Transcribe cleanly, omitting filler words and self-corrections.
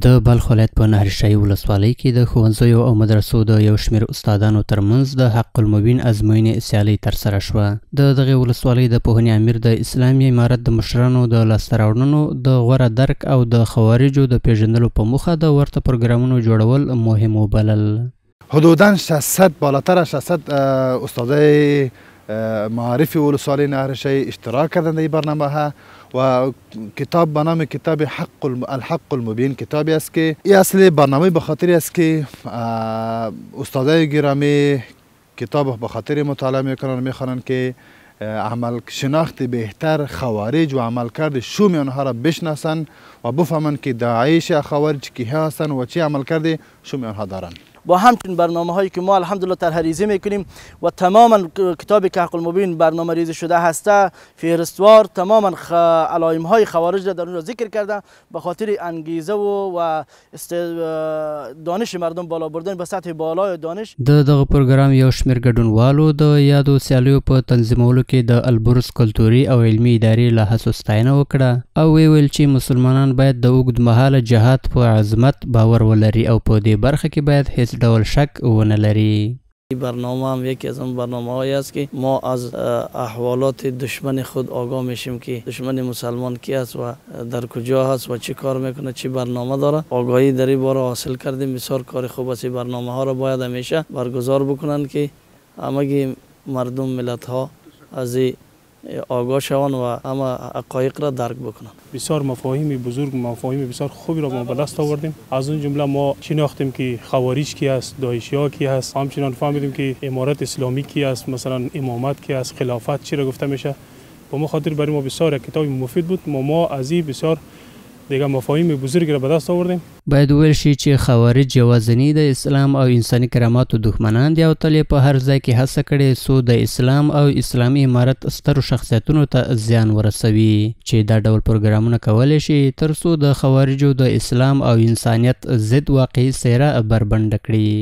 د بلخ ولایت په نهرشاهي ولسوالۍ کې د ښوونځیو او مدرسو د یو شمېر استادانو ترمنځ د حق المبین ازموینې سیالۍ ترسره شوه. د دغې ولسوالۍ د پوهنې امیر د اسلامي امارت د مشرانو د لاسته راوړنو د غوره درک او د خوارجو د پیژندلو په موخه د ورته پروګرامونو جوړول مهم وبلل. حدوداً 600 بالاتر 600 استادای معارف ولسوالی نهرشاهی اشتراک کردند در این برنامه ها و کتاب به نام کتاب الحق المبین کتابی است که این اصل برنامه به خاطر است که استادای گرامی کتاب به خاطر مطالعه میکنند میخوانند که شناخت بهتر خوارج و عملکرد شوم آنها را بشناسند و بفهمند که داعش خوارج کیها هستند و چه عملکرد شوم آنها دارند. با همچنین برنامه هایی که ما الحمدلله طرح ریزی میکنیم و تماما کتابی که حق المبین برنامه ریزی شده هسته فهرستوار تماما علائم های خوارج را در اون را ذکر کرده به خاطر انگیزه و دانش مردم بالا بردن به سطح بالای دانش. دغه پروګرام یو شمېر ګډونوالو د یادو سیالیو په تنظیمولو کې د البرز کلتوري او علمي ادارې له هڅو ستاینه وکړه او ویل چې مسلمانان باید د اوږدمهاله جهاد په عظمت باور ولري او په دې برخه کې باید هیڅ ډول شک ونه لري. این برنامه هم یکی از اون برنامه هایی است که ما از احوالات دشمن خود آگاه میشیم که دشمن مسلمان کی است و در کجا هست و چی کار میکنه چی برنامه داره. آگاهی در این باره حاصل کردیم. بسیار کار خوب است. این برنامه ها را باید همیشه برگزار بکنن که همه مردم ملت ها از آگاه شوند و همه حقایق را درک بکنند. بسیار مفاهیم بزرگ مفاهیم بسیار خوبی را ما به دست آوردیم. از اون جمله ما شناختیم که خوارج کی است، داعشی ها کی است، همچنین فهمیدیم که امارت اسلامی کی است، مثلا امامت کی است، خلافت چی را گفته میشه. و ما خاطر برای ما بسیار کتاب مفید بود. ما از این بسیار دیگه مفاهیم بزرگی را به دست آوردیم. باید ویل شي چې خوارج یوازینی د اسلام او انساني کراماتو دښمنان دي او تل یې په هر ځای کې هڅه کړې څو د اسلام او اسلامي امارت سترو شخصیتونو ته زیان ورسوي چې دا ډول پروګرامونه کولی شي تر څو د خوارجو د اسلام او انسانیت ضد واقعي څیره بربنډه کړي.